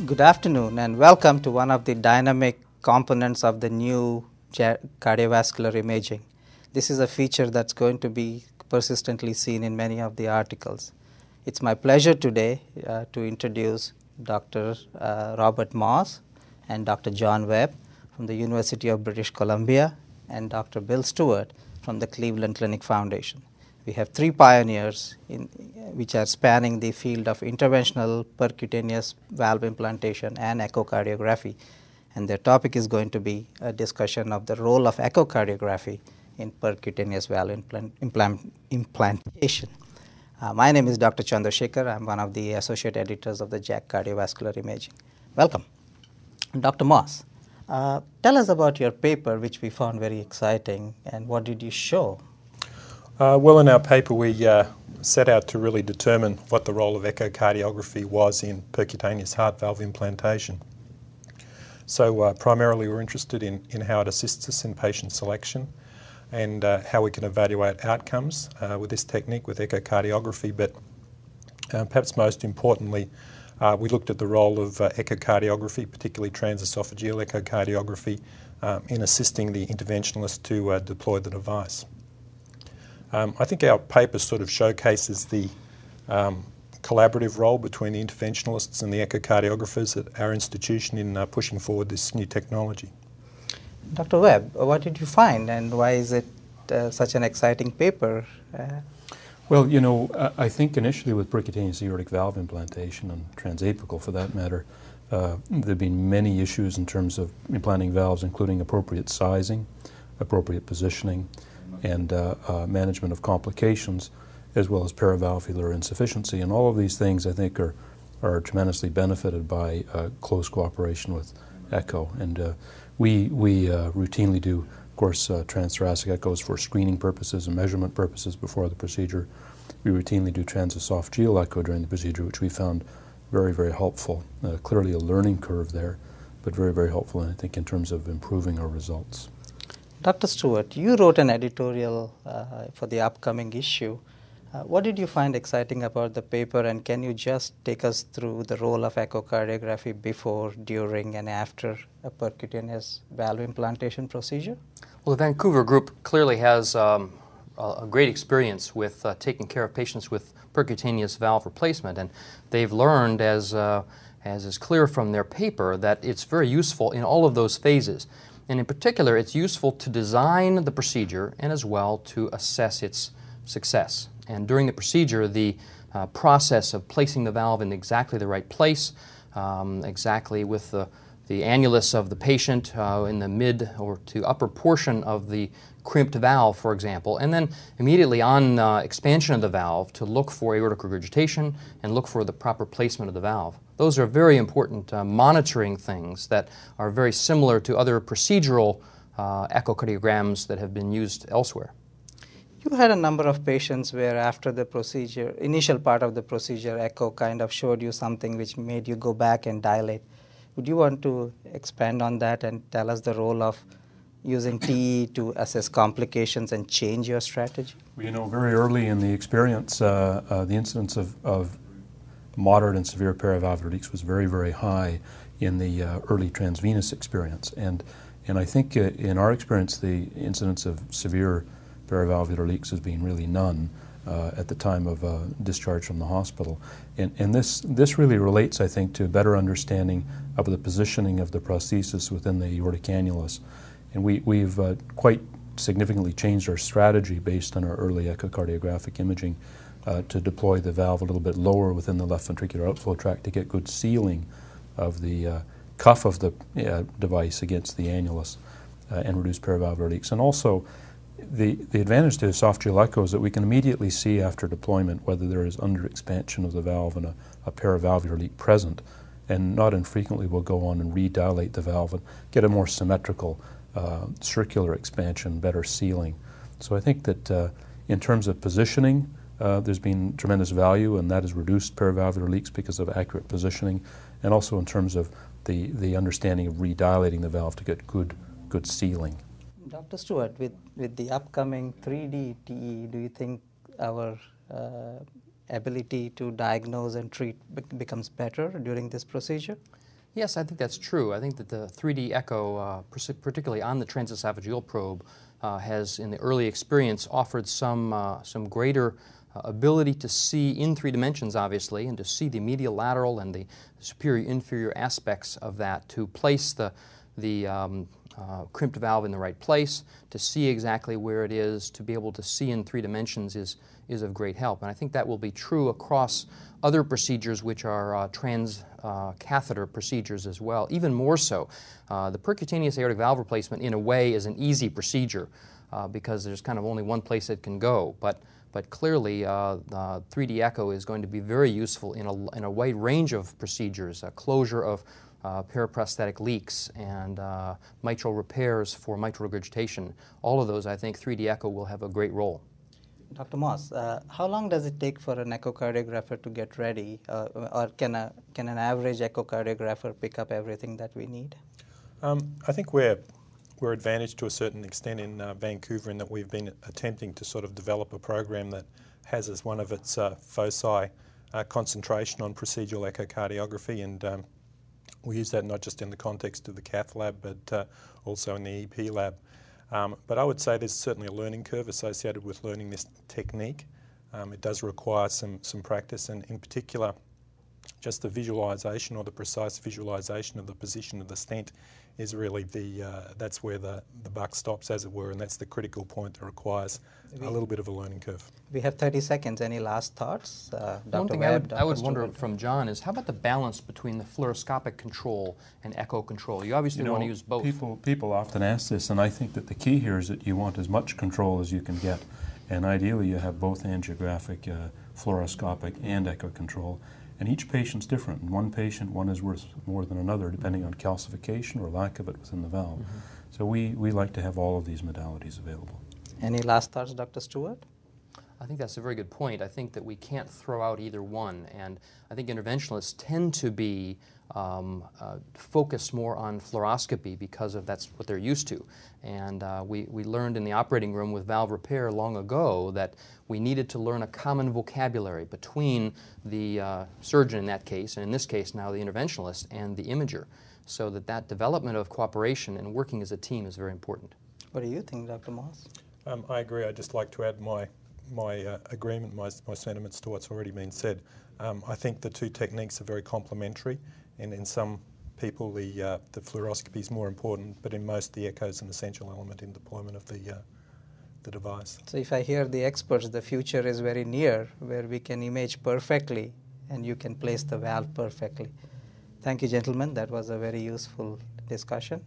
Good afternoon and welcome to one of the dynamic components of the new cardiovascular imaging. This is a feature that's going to be persistently seen in many of the articles. It's my pleasure today to introduce Dr. Robert Moss and Dr. John Webb from the University of British Columbia and Dr. Bill Stewart from the Cleveland Clinic Foundation. We have three pioneers which are spanning the field of interventional percutaneous valve implantation and echocardiography, and their topic is going to be a discussion of the role of echocardiography in percutaneous valve implantation. My name is Dr. Chandrasekhar. I'm one of the associate editors of the JACC Cardiovascular Imaging. Welcome. Dr. Moss, tell us about your paper, which we found very exciting, and what did you show? Well, in our paper we set out to really determine what the role of echocardiography was in percutaneous heart valve implantation. So primarily we're interested in how it assists us in patient selection and how we can evaluate outcomes with this technique, with echocardiography, but perhaps most importantly we looked at the role of echocardiography, particularly transesophageal echocardiography, in assisting the interventionalist to deploy the device. I think our paper sort of showcases the collaborative role between the interventionalists and the echocardiographers at our institution in pushing forward this new technology. Dr. Webb, what did you find and why is it such an exciting paper? Well, you know, I think initially with percutaneous aortic valve implantation and transapical for that matter, there have been many issues in terms of implanting valves, including appropriate sizing, appropriate positioning, and management of complications, as well as paravalvular insufficiency. And all of these things, I think, are tremendously benefited by close cooperation with echo. And we routinely do, of course, transthoracic echoes for screening purposes and measurement purposes before the procedure. We routinely do transesophageal echo during the procedure, which we found very, very helpful. Clearly a learning curve there, but very, very helpful, I think, in terms of improving our results. Dr. Stewart, you wrote an editorial for the upcoming issue. What did you find exciting about the paper, and can you just take us through the role of echocardiography before, during, and after a percutaneous valve implantation procedure? Well, the Vancouver group clearly has a great experience with taking care of patients with percutaneous valve replacement, and they've learned, as is clear from their paper, that it's very useful in all of those phases. And in particular, it's useful to design the procedure and as well to assess its success. And during the procedure, the process of placing the valve in exactly the right place, exactly with the annulus of the patient in the mid or to upper portion of the crimped valve, for example, and then immediately on expansion of the valve to look for aortic regurgitation and look for the proper placement of the valve. Those are very important monitoring things that are very similar to other procedural echocardiograms that have been used elsewhere. You had a number of patients where after the procedure, initial part of the procedure, echo kind of showed you something which made you go back and dilate. Would you want to expand on that and tell us the role of using TE to assess complications and change your strategy? Well, you know, very early in the experience, the incidence of moderate and severe paravalvular leaks was very, very high in the early transvenous experience. And I think in our experience, the incidence of severe paravalvular leaks has been really none at the time of discharge from the hospital. And this really relates, I think, to a better understanding of the positioning of the prosthesis within the aortic annulus. And we've quite significantly changed our strategy based on our early echocardiographic imaging to deploy the valve a little bit lower within the left ventricular outflow tract to get good sealing of the cuff of the device against the annulus and reduce paravalvular leaks. And also, the advantage to esophageal echo is that we can immediately see after deployment whether there is underexpansion of the valve and a paravalvular leak present, and not infrequently we'll go on and redilate the valve and get a more symmetrical circular expansion, better sealing. So I think that in terms of positioning, there's been tremendous value, and that has reduced paravalvular leaks because of accurate positioning, and also in terms of the understanding of redilating the valve to get good sealing. Dr. Stewart, with the upcoming 3D TE, do you think our ability to diagnose and treat becomes better during this procedure? Yes, I think that's true. I think that the 3D echo, particularly on the transesophageal probe, has, in the early experience, offered some greater ability to see in 3 dimensions, obviously, and to see the medial lateral and the superior inferior aspects of that, to place the crimped valve in the right place, to see exactly where it is, to be able to see in 3 dimensions is of great help. And I think that will be true across other procedures which are catheter procedures as well, even more so. The percutaneous aortic valve replacement, in a way, is an easy procedure because there's kind of only one place it can go. But clearly, 3D echo is going to be very useful in a wide range of procedures, closure of paraprosthetic leaks and mitral repairs for mitral regurgitation. All of those, I think, 3D echo will have a great role. Dr. Moss, how long does it take for an echocardiographer to get ready, or can an average echocardiographer pick up everything that we need? I think we're advantaged to a certain extent in Vancouver in that we've been attempting to sort of develop a program that has as one of its foci concentration on procedural echocardiography, and we use that not just in the context of the cath lab but also in the EP lab. But I would say there's certainly a learning curve associated with learning this technique. It does require some practice, and in particular just the visualisation or the precise visualisation of the position of the stent is really that's where the buck stops, as it were, and that's the critical point that requires a little bit of a learning curve. We have 30 seconds. Any last thoughts? One thing I would wonder from John is, how about the balance between the fluoroscopic control and echo control? You obviously want to use both. People often ask this, and I think that the key here is that you want as much control as you can get. And ideally you have both angiographic, fluoroscopic, and echo control. And each patient's different. In one patient, one is worth more than another, depending on calcification or lack of it within the valve. Mm-hmm. So we like to have all of these modalities available. Any last thoughts, Dr. Stewart? I think that's a very good point. I think that we can't throw out either one, and I think interventionalists tend to be focused more on fluoroscopy because that's what they're used to. And we learned in the operating room with valve repair long ago that we needed to learn a common vocabulary between the surgeon in that case, and in this case now the interventionalist, and the imager, so that development of cooperation and working as a team is very important. What do you think, Dr. Moss? I agree. I'd just like to add my agreement, my sentiments to what's already been said. I think the two techniques are very complementary, and in some people the fluoroscopy is more important, but in most the echo is an essential element in deployment of the device. So if I hear the experts, the future is very near, where we can image perfectly and you can place the valve perfectly. Thank you, gentlemen. That was a very useful discussion.